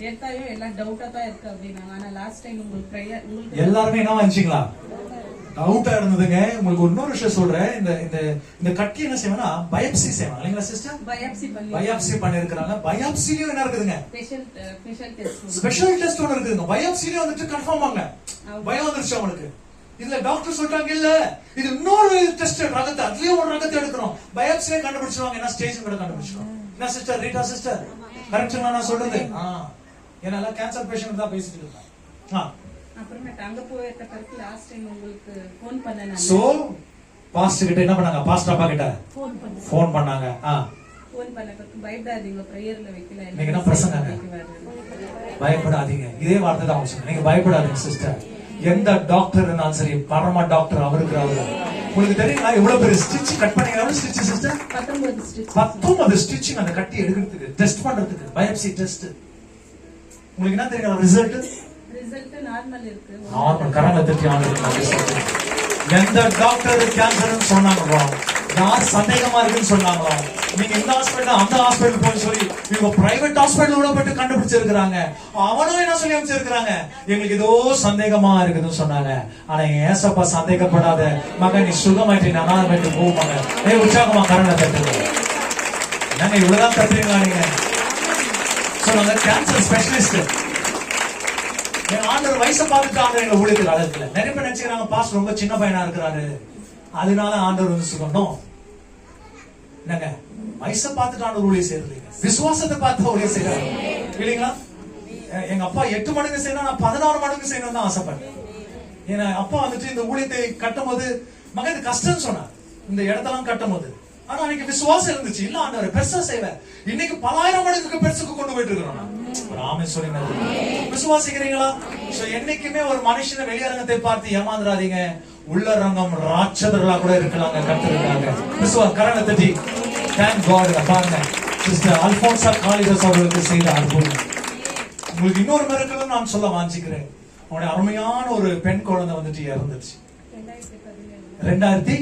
எடுத்தாயும் எல்லாம் டவுட்டா தான் இருக்கு அப்படின்னாங்க. ஆனா லாஸ்ட் டைம் உங்களுக்கு பிரேயர் உங்களுக்கு எல்லாருமே என்ன வந்துச்சீங்களா? டவுட்டா இருந்ததுங்க. உங்களுக்கு இன்னொரு விஷயம் சொல்றேன். இந்த இந்த இந்த கட்டி என்ன செய்வாங்கன்னா பயாப்சி செய்வாங்க இல்லைங்களா சிஸ்டர்? பயாப்சி பண்ணிருக்காங்க. பயாப்சிலயும் என்ன இருக்குதுங்க? ஸ்பெஷல் டெஸ்ட் ஒன்று இருக்குதுங்க. பயாப்சிலயும் வந்துட்டு கன்ஃபார்ம் ஆங்க. பயம் வந்துருச்சு அவங்களுக்கு. இதுல டாக்டர் சொல்றாங்க இல்ல இது இன்னொரு டெஸ்ட் ரகத்தை அதுலயும் ஒரு ரகத்தை எடுக்கணும். பயாப்சிலே கண்டுபிடிச்சிருவாங்க. என்ன ஸ்டேஜ் கூட கண்டுபிடிச்சிருவாங்க. என்ன சிஸ்டர் ரீட்டா சிஸ்டர் கரெக்ட்டுங்களா நான் சொல்றது? ஏன்னா கேன்சர் பேஷண்ட் தான் பேசிட்டு இருக்கேன். அப்புறமேட்டு அங்க போயிட்ட பிறகு லாஸ்ட் டைம் உங்களுக்கு ஃபோன் பண்ணேன். சோ பாஸ்டர் கிட்ட என்ன பண்ணாங்க? பாஸ்டர் அப்பா கிட்ட ஃபோன் பண்ணாங்க. ஃபோன் பண்ண பிறகு பயப்படாதீங்க பிரேயர்ல வைக்கல. நீங்க என்ன பிரசங்கங்க? பயப்படாதீங்க. இதே வார்த்தை தான் சொன்னீங்க. நீங்க பயப்படாதீங்க சிஸ்டர். எந்த டாக்டர் இருந்தாலும் சரி பரமா டாக்டர் அவருக்கு அவரு. உங்களுக்கு தெரியுங்களா எவ்வளவு பெரிய ஸ்டிச் கட் பண்ணீங்க? எவ்வளவு ஸ்டிச் சிஸ்டர்? 19 ஸ்டிச்சிங் அந்த கட்டி எடுக்கிறதுக்கு டெஸ்ட் பண்றதுக்கு பயாப்சி டெஸ்ட். உங்களுக்கு என்ன தெரியுங்களா ரிசல்ட்? நார்மல் இருக்கு. நார்மல் கரங்களை தட்டி ஆண்டுங்க. எந்த டாக்டர் கேன்சர்னு சொன்னாங்களோ யார் சந்தேகமா இருக்குன்னு சொன்னாங்களோ நீங்க இந்த ஹாஸ்பிட்டல் அந்த ஹாஸ்பிட்டல் போய் சொல்லி இவங்க பிரைவேட் ஹாஸ்பிட்டல் கூட போயிட்டு கண்டுபிடிச்சிருக்காங்க. அவனும் என்ன சொல்லி அமைச்சிருக்காங்க எங்களுக்கு ஏதோ சந்தேகமா இருக்குதுன்னு சொன்னாங்க. ஆனா ஏசப்பா சந்தேகப்படாத மகன் நீ சுகமாயிட்டு நனாயிட்டு போவாங்க. உற்சாகமா கரங்களை தட்டுங்க. நாங்க இவ்வளவுதான் தட்டுறீங்களா நீங்க சொன்னாங்க. கேன்சர் ஸ்பெஷலிஸ்ட் ஆண்டவர் வயசை பார்த்துட்டு எங்க ஊழியத்தில் அழகுல நிறைய பேர் நினைச்சுக்கிறாங்க பாஸ்டர் ரொம்ப சின்ன பையனா இருக்கிறாரு அதனால ஆண்டவர் வந்து சுகணும். என்னங்க வயசை பார்த்துட்டு ஆண்டவர் ஊழிய செய்யறது விசுவாசத்தை பார்த்து ஊழிய செய்யறாரு இல்லைங்களா? எங்க அப்பா 8 மடங்கு செய்யணும் நான் 16 மடங்கு செய்யணும் தான் ஆசைப்பட்டேன். ஏன்னா அப்பா வந்துட்டு இந்த ஊழியத்தை கட்டும் போது மகன் இது கஷ்டம்னு சொன்னார் இந்த இடத்தெல்லாம் கட்டும் போது. ஆனா அன்னைக்கு விசுவாசம் இருந்துச்சு. இல்ல ஆண்டவர் பெருசா செய்வேன். இன்னைக்கு 10,000 மடங்குக்கு பெருசுக்கு கொண்டு போயிட்டு இருக்கிறோம். விசுவாசிக்கிறீங்களா? என்னைக்குமே ஒரு மனுஷனை வெளியரங்கத்தை பார்த்து ஏமாந்துடாதீங்க. உள்ளரங்கம் ராட்சதர்களா கூட இருக்கலாங்க. கத்துருக்காங்க கரணை தட்டி தேங்க் காட். பாருங்க சிஸ்டர் அல்போன்சா காலிதாஸ் அவர்களுக்கு செய்த அற்புதம். உங்களுக்கு இன்னொரு மிரக்கலும் நான் சொல்ல வாஞ்சிக்கிறேன். அவனுடைய அருமையான ஒரு பெண் குழந்தை வந்துட்டு இறந்துச்சு 2017.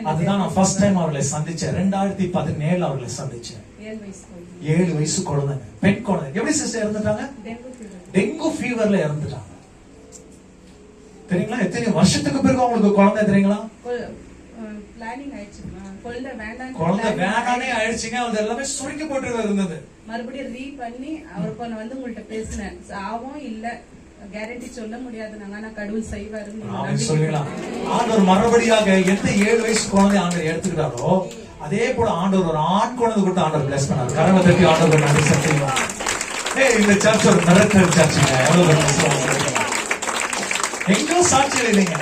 அதுதான் நான் ஃபர்ஸ்ட் டைம் அவர்களை சந்திச்சேன். 2017 அவர்களை சந்திச்சேன். 7 வயசு குழந்தைங்க பெண் குழந்தை. எப்படி சிஸ்டர் இறந்துட்டாங்க? டெங்கு ஃபீவர்ல இறந்துட்டாங்க. தெரியுங்களா? எத்தனை வருஷத்துக்கு பிறகு அவங்களுக்கு குழந்தை தெரியுங்களா? குழந்தை வேண்டானே ஆயிடுச்சுங்க. அது எல்லாமே சுருக்கி போட்டு இருந்தது. மறுபடியும் ரீ பண்ணி அவருக்கு வந்து உங்கள்ட்ட பேசினேன். சாவும் இல்ல கேரண்டி சொல்ல முடியாது. நாங்க கடவுள் செய்வாரு சொல்லுங்களா? ஆண்டவர் மறுபடியாக எந்த 7 வயசு குழந்தை ஆண்டவர் எடுத்துக்கிறாரோ அதே போல ஆண்டவர் ஒரு ஆண் குழந்தை கொடுத்து ஆண்டவர் பிளஸ் பண்ணார். கரவை தட்டி ஆண்டவர் நன்றி செலுத்துகிறோம். இந்த சர்ச் ஒரு மிரக்கல் சர்ச்சுங்க. எங்கோ சாட்சிகள் இல்லைங்க.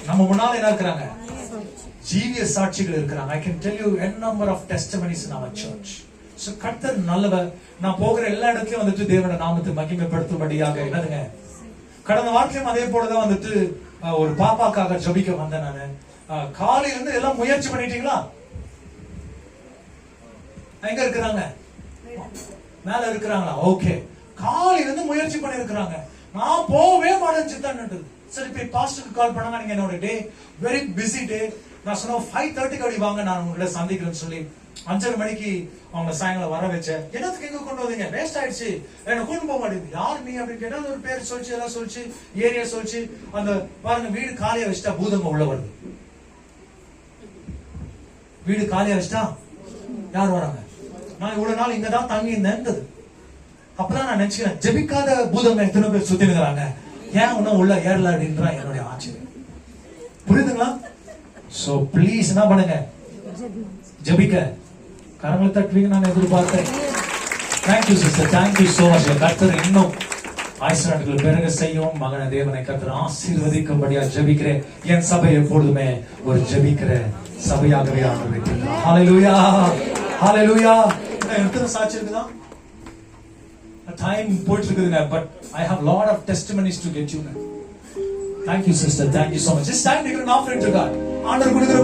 நம்ம முன்னால என்ன இருக்கிறாங்க? ஜீவிய சாட்சிகள் இருக்கிறாங்க. I can tell you n number of testimonies in our church. So கர்த்தர் நல்லவர். நான் போகிற எல்லா இடத்துலயும் வந்துட்டு தேவனுடைய நாமத்தை மகிமைப்படுத்தும்படியாக என்னதுங்க கடந்த வாரத்திலும் அதே போலதான் வந்துட்டு ஒரு பாப்பாக்காக ஜபிக்க வந்தேன் நானு. காலையில இருந்து எல்லாம் முயற்சி பண்ணிட்டீங்களா? எங்க இருக்கிறாங்க? மேல இருக்கிறாங்களா? ஓகே. காலையில இருந்து முயற்சி பண்ணி இருக்கிறாங்க. நான் போவே மாட்டேன் சித்தான்னு. சரி போய் பாஸ்டருக்கு கால் பண்ணாங்க. நீங்க என்னோட டே வெரி பிஸி டே. நான் சொன்ன 5:30 அப்படி வாங்க நான் உங்களை சந்திக்கிறேன்னு சொல்லி 5:30 மணிக்கு அவங்க சாயங்காலம் வர வச்சேன். என்னத்துக்கு எங்க கொண்டு வந்தீங்க? வேஸ்ட் ஆயிடுச்சு. என்ன கொண்டு போக மாட்டேங்குது. யார் நீ அப்படின்னு கேட்டா ஒரு பேர் சொல்லிச்சு எல்லாம் சொல்லிச்சு ஏரியா சொல்லிச்சு. அந்த பாருங்க வீடு காலியா வச்சுட்டா பூதங்க உள்ள வருது. வீடு காலியா வச்சுட்டா யார் வராங்க? நான் இவ்வளவு நாள் இங்கதான் தங்கி இருந்தேன். அப்பதான் நான் நினைச்சுக்கிறேன் ஜெபிக்காத பூதங்க எத்தனை பேர் சுத்தி இருக்கிறாங்க. ஏன் இன்னும் உள்ள ஏறல அப்படின்றா என்னுடைய ஆச்சரியம். புரியுதுங்களா? சோ பிளீஸ் என்ன பண்ணுங்க? ஜெபிக்க கரங்களை தட்டுவீங்க நான் எதிர்பார்த்தேன். Thank you sister. Thank you so much. கர்த்தர் இன்னும் ஆயுஷ்நாட்கள் பிறகு செய்யும் மகன தேவனை கர்த்தர் ஆசீர்வதிக்கும்படியா ஜெபிக்கிறேன். என் சபை எப்பொழுதுமே ஒரு ஜெபிக்கிற சபையாகவே ஆண்டு. ஹalleluya ஹalleluya. எத்தனை சாட்சி இருக்குதா? டைம் போயிட்டு இருக்குதுங்க. But I have lot of testimonies to get you. Thank you sister. Thank you so much. It's time to give an offering to God. ஆண்டவர் கொடுக்கிற